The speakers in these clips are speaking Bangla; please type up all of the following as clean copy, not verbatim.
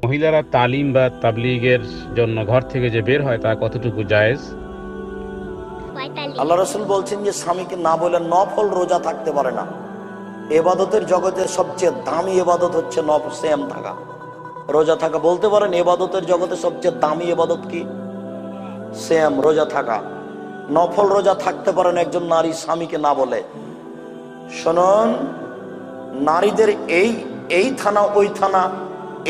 মহিলারা তালিম বা তাবলীগের জন্য ঘর থেকে যে বের হয় তা কতটুকু জায়েজ? আল্লাহ রাসূল বলছেন যে স্বামীকে না বলে নফল রোজা থাকতে পারে না। ইবাদতের জগতের সবচেয়ে দামি ইবাদত হচ্ছে সিয়াম থাকা, রোজা থাকা। বলতে পারেন ইবাদতের জগতে সবচেয়ে দামি ইবাদত কি? সিয়াম, রোজা থাকা। নফল রোজা থাকতে পারেন একজন নারী স্বামীকে না বলে। শুনুন, নারীদের এই থানা ওই থানা,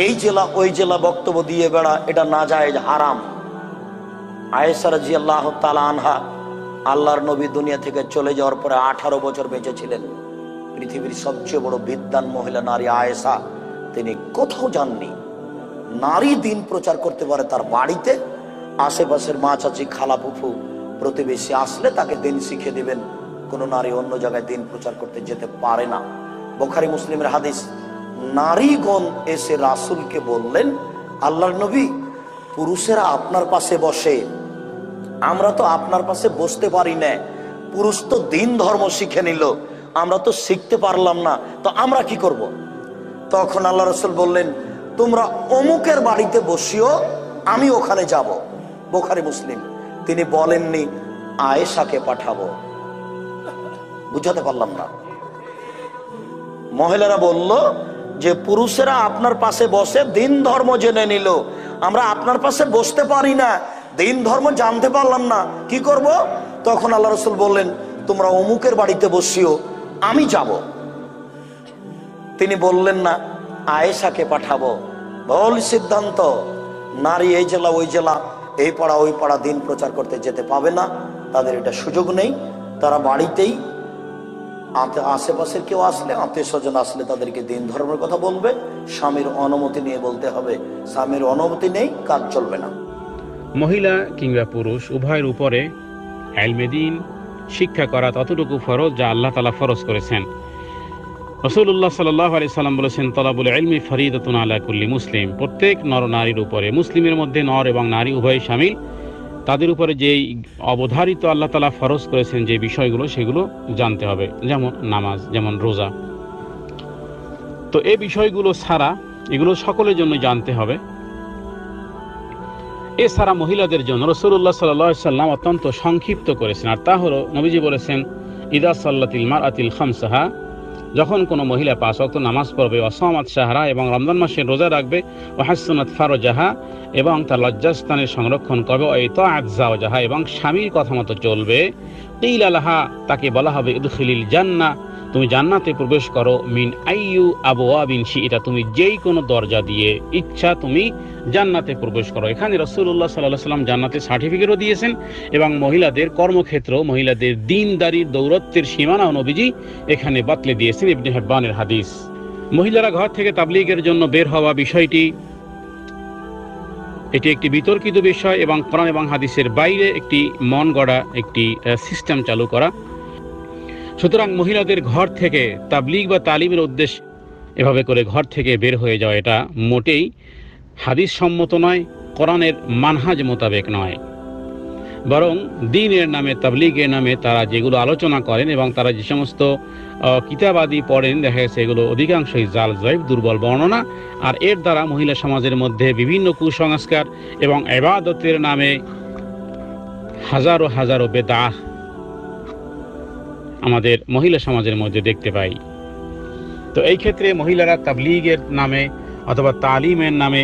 এই জেলা ওই জেলা বক্তব্য দিয়ে বেড়া, এটা নাজায়েজ, হারাম। আয়েশা রাদিয়াল্লাহু তাআলা আনহা আল্লাহর নবী দুনিয়া থেকে চলে যাওয়ার পরে 18 বছর বেঁচে ছিলেন। পৃথিবীর সবচেয়ে বড় বিদ্বান মহিলা নারী আয়েশা, তিনি কোথাও যাননি। নারী দিন প্রচার করতে পারে তার বাড়িতে, আশেপাশের মা চাচি খালা ফুফু প্রতিবেশী আসলে তাকে দিন শিখিয়ে দিবেন। কোন নারী অন্য জায়গায় দিন প্রচার করতে যেতে পারে না। বুখারী মুসলিমের হাদিস, নারীগণ এসে রাসূলকে বললেন, আল্লাহর নবী, পুরুষেরা আপনার পাশে বসে, আমরা তো আপনার পাশে বসতে পারি না। পুরুষ তো দিন ধর্ম শিখে নিল, আমরা তো শিখতে পারলাম না, তো আমরা কি করব? তখন আল্লাহ রাসূল বললেন, তোমরা অমুকের বাড়িতে বসিও, আমি ওখানে যাব। বুখারী মুসলিম। তিনি বলেননি আয়েশাকে পাঠাবো। বুঝাতে পারলাম না? মহিলারা বলল যে পুরুষেরা আপনার পাশে বসে দিন ধর্ম জেনে নিল, আমরা আপনার পাশে বসতে পারি না, দিন ধর্ম জানতে পারলাম না, কি করব? তখন আল্লাহ রাসূল বললেন, তোমরা অমুকের বাড়িতে বসিও, আমি যাব। তিনি বললেন না আয়েশাকে পাঠাবো। ভুল সিদ্ধান্ত। নারী এই জেলা ওই জেলা, এই পাড়া ওই পাড়া দিন প্রচার করতে যেতে পাবে না, তাদের এটা সুযোগ নেই। তারা বাড়িতেই আশেপাশের কেউ আসলে, আত্মীয় স্বজন আসলে তাদেরকে দিন ধর্মের কথা বলবে, স্বামীর অনুমতি নিয়ে বলতে হবে। স্বামীর অনুমতি নেই, কাজ চলবে না। মহিলা কিংবা পুরুষ উভয়ের উপরে ইলমে দ্বীন শিক্ষা করা ততটুকু ফরজ যা আল্লাহ তাআলা ফরজ করেছেন। রাসূলুল্লাহ সাল্লাল্লাহু আলাইহি সাল্লাম বলেছেন, তলাবুল ইলমি ফরিদাতুন আলা কুল্লি মুসলিম। প্রত্যেক নর নারীর উপরে, মুসলিমের মধ্যে নর এবং নারী উভয় শামিল, তাদের উপরে যেই অবধারিত আল্লাহ তাআলা ফরজ করেছেন যে বিষয়গুলো, সেগুলো জানতে হবে। যেমন নামাজ, যেমন রোজা। তো এই বিষয়গুলো ছাড়া এগুলো সকলের জন্য জানতে হবে। এছাড়া মহিলাদের জন্য রাসূলুল্লাহ সাল্লাল্লাহু আলাইহি সাল্লাম অত্যন্ত সংক্ষিপ্ত করেছেন, আর তা হলো নবীজি বলেছেন, ইদা সাল্লাতিল মারআতিল খামসাহা, যখন কোনো মহিলা 5 ওয়াক্ত নামাজ পড়বে, ওয়াসামাত শাহরা, এবং রমজান মাসের রোজা রাখবে, ওয়াহাসসানাত ফারজাহা, এবং তার লজ্জাস্থানের সংরক্ষণ করবে, ওয়াইতাআত যাওজাহা, এবং স্বামীর কথা মতো চলবে, কিলা লাহা, তাকে বলা হবে, ইদখিলিল জান্নাহ, তুমি জান্নাতে প্রবেশ করো, মিন আইয়ু আবওয়াবিন শি'তা, তুমি যেই কোনো দরজা দিয়ে ইচ্ছা তুমি জান্নাতে প্রবেশ করো। এখানে রাসূলুল্লাহ সাল্লাল্লাহু আলাইহি সাল্লাম জান্নাতের সার্টিফিকেটও দিয়েছেন, এবং মহিলাদের কর্মক্ষেত্র, মহিলাদের দ্বীনদারির দৌরত্বের সীমানাও নবীজি এখানে বাতলে দিয়েছেন। ইবনে হিব্বানের হাদিস। মহিলারা ঘর থেকে তাবলীগের জন্য বের হওয়া বিষয়টি, এটি একটি বিতর্কিত বিষয়, এবং কোরআন এবং হাদিসের বাইরে একটি মন গড়া একটি সিস্টেম চালু করা। সুতরাং মহিলাদের ঘর থেকে তাবলীগ বা তালিমের উদ্দেশ্যে এভাবে করে ঘর থেকে বের হয়ে যাওয়া, এটা মোটেই হাদিস সম্মত নয়, কোরআনের মানহাজ মোতাবেক নয়। বরং দ্বীনের নামে, তাবলীগের নামে তারা যেগুলো আলোচনা করেন এবং তারা যে সমস্ত কিতাবাদি পড়েন, দেখা গেছে এগুলো অধিকাংশই জাল জয়ীফ, দুর্বল বর্ণনা। আর এর দ্বারা মহিলা সমাজের মধ্যে বিভিন্ন কুসংস্কার এবং ইবাদতের নামে হাজারো হাজারো বেদাহ আমাদের মহিলা সমাজের মধ্যে দেখতে পাই। তো এই ক্ষেত্রে মহিলারা তাবলীগের নামে অথবা তালিমের নামে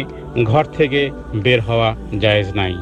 ঘর থেকে বের হওয়া জায়েজ নাই।